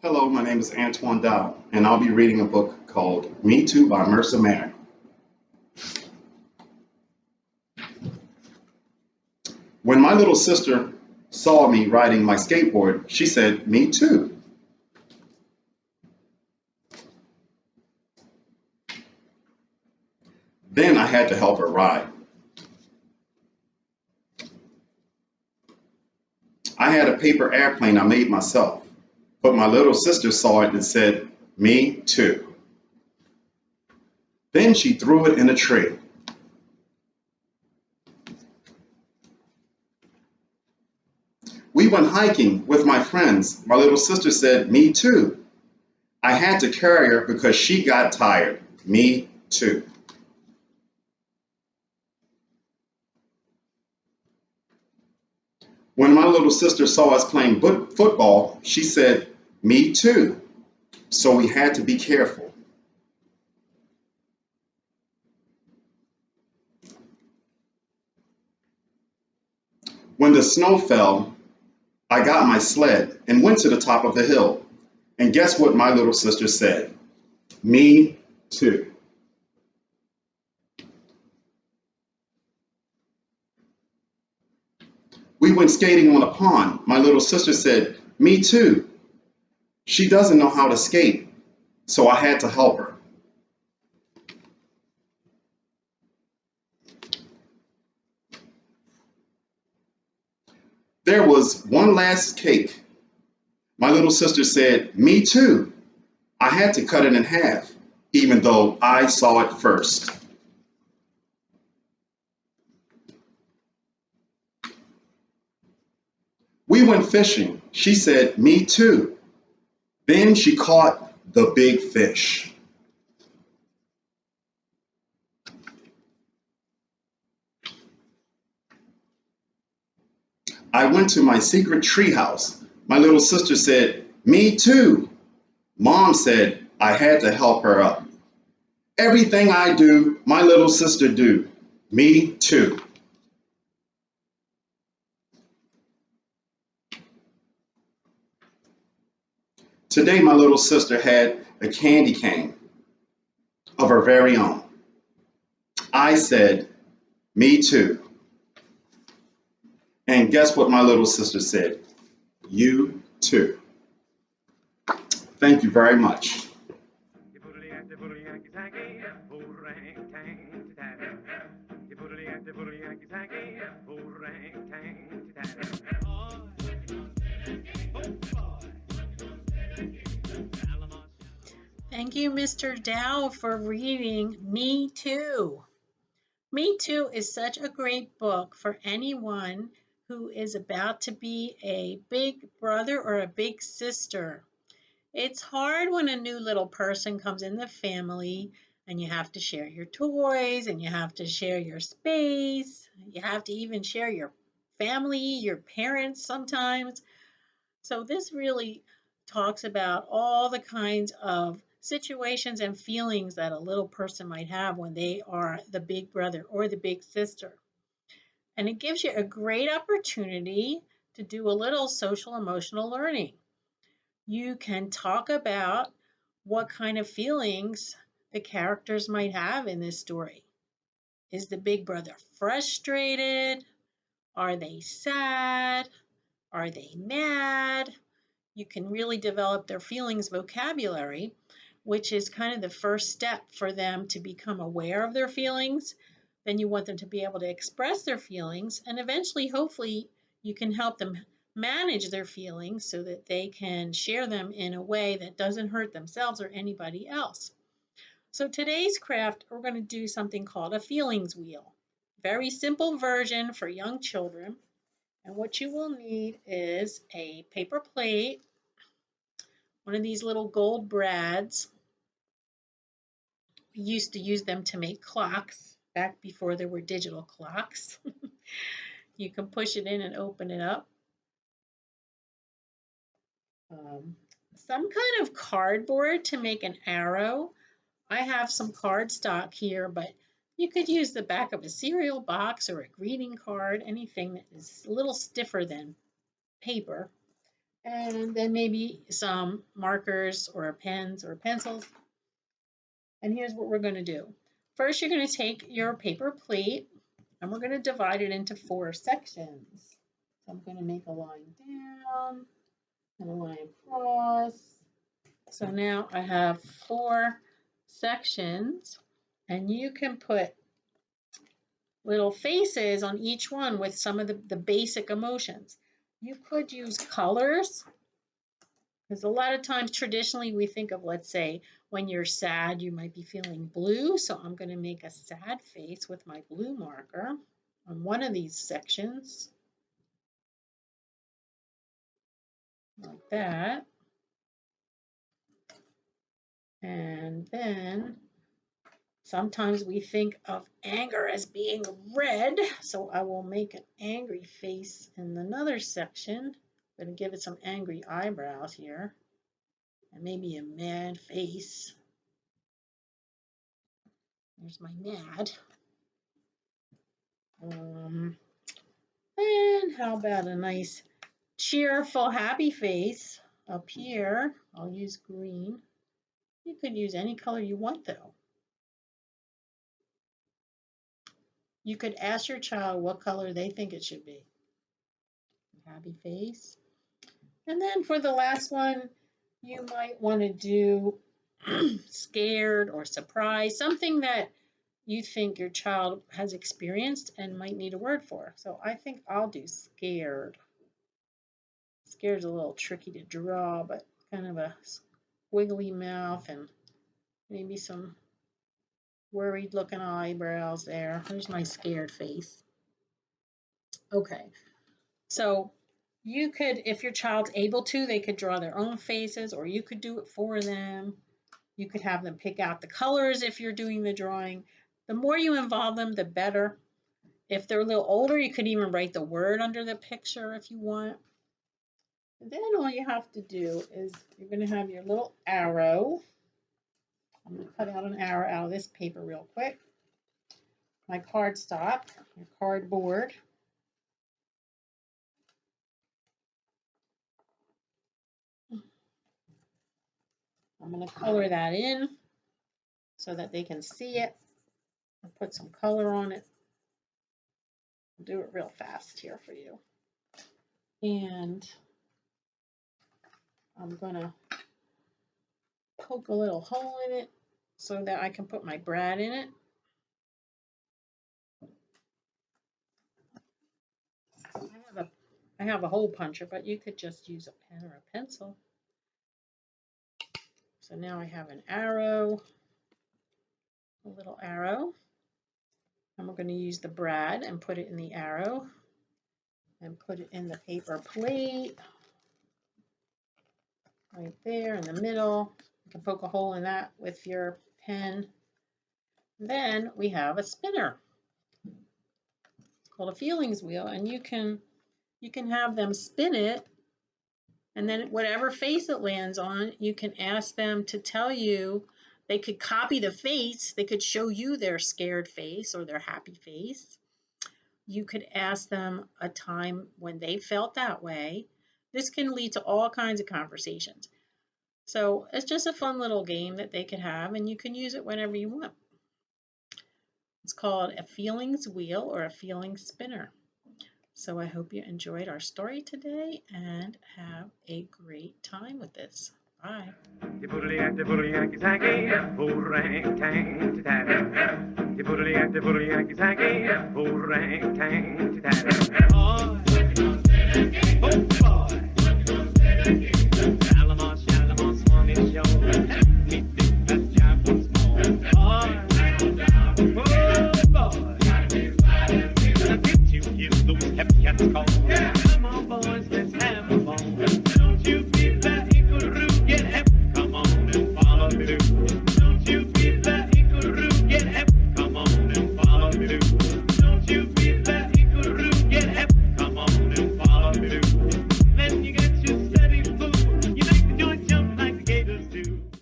Hello, my name is Antoine Dow, and I'll be reading a book called Me Too by Mercer Mayer. When my little sister saw me riding my skateboard, she said, "Me too." Then I had to help her ride. I had a paper airplane I made myself, but my little sister saw it and said, "Me too." Then she threw it in a tree. We went hiking with my friends. My little sister said, "Me too." I had to carry her because she got tired. Me too. When my little sister saw us playing football, she said, "Me too." So we had to be careful. When the snow fell, I got my sled and went to the top of the hill. And guess what my little sister said? Me too. We went skating on a pond. My little sister said, "Me too." She doesn't know how to skate, so I had to help her. There was one last cake. My little sister said, "Me too." I had to cut it in half, even though I saw it first. We went fishing. She said, "Me too." Then she caught the big fish. I went to my secret tree house. My little sister said, "Me too." Mom said I had to help her up. Everything I do, my little sister do. Me too. Today my little sister had a candy cane of her very own. I said, "Me too." And guess what my little sister said? You too. Thank you very much. Thank you, Mr. Dow, for reading Me Too. Me Too is such a great book for anyone who is about to be a big brother or a big sister. It's hard when a new little person comes in the family and you have to share your toys and you have to share your space. You have to even share your family, your parents sometimes. So this really talks about all the kinds of situations and feelings that a little person might have when they are the big brother or the big sister. And it gives you a great opportunity to do a little social emotional learning. You can talk about what kind of feelings the characters might have in this story. Is the big brother frustrated? Are they sad? Are they mad? You can really develop their feelings vocabulary, which is kind of the first step for them to become aware of their feelings. Then you want them to be able to express their feelings, and eventually, hopefully, you can help them manage their feelings so that they can share them in a way that doesn't hurt themselves or anybody else. So today's craft, we're going to do something called a feelings wheel. Very simple version for young children. And what you will need is a paper plate, one of these little gold brads. We used to use them to make clocks back before there were digital clocks. You can push it in and open it up. Some kind of cardboard to make an arrow. I have some cardstock here, but you could use the back of a cereal box or a greeting card, anything that is a little stiffer than paper. And then maybe some markers or pens or pencils. And here's what we're going to do. First, you're going to take your paper plate and we're going to divide it into 4 sections. So I'm going to make a line down and a line across. So now I have 4 sections, and you can put little faces on each one with some of the basic emotions. You could use colors, because a lot of times traditionally we think of, let's say, when you're sad, you might be feeling blue. So I'm going to make a sad face with my blue marker on one of these sections, like that. And then sometimes we think of anger as being red, so I will make an angry face in another section. I'm going to give it some angry eyebrows here, and maybe a mad face. There's my mad. And how about a nice cheerful happy face up here? I'll use green. You could use any color you want though. You could ask your child what color they think it should be. Happy face. And then for the last one, you might want to do scared or surprised, something that you think your child has experienced and might need a word for. So I think I'll do scared. Scared's a little tricky to draw, but kind of a squiggly mouth and maybe some worried looking eyebrows there. There's my scared face. Okay, so you could, if your child's able to, they could draw their own faces, or you could do it for them. You could have them pick out the colors if you're doing the drawing. The more you involve them, the better. If they're a little older, you could even write the word under the picture if you want. And then all you have to do is you're going to have your little arrow. I'm going to cut out an arrow out of this paper real quick. My cardstock, your cardboard. I'm going to color that in so that they can see it. I'll put some color on it. I'll do it real fast here for you. And I'm going to poke a little hole in it so that I can put my brad in it. I have a hole puncher, but you could just use a pen or a pencil. So now I have an arrow, a little arrow. And we're going to use the brad and put it in the arrow and put it in the paper plate right there in the middle. You can poke a hole in that with your pen. Then we have a spinner. It's called a feelings wheel, and you can have them spin it, and then whatever face it lands on, you can ask them to tell you. They could copy the face. They could show you their scared face or their happy face. You could ask them a time when they felt that way. This can lead to all kinds of conversations. So it's just a fun little game that they could have, and you can use it whenever you want. It's called a feelings wheel or a feelings spinner. So I hope you enjoyed our story today and have a great time with this. Bye.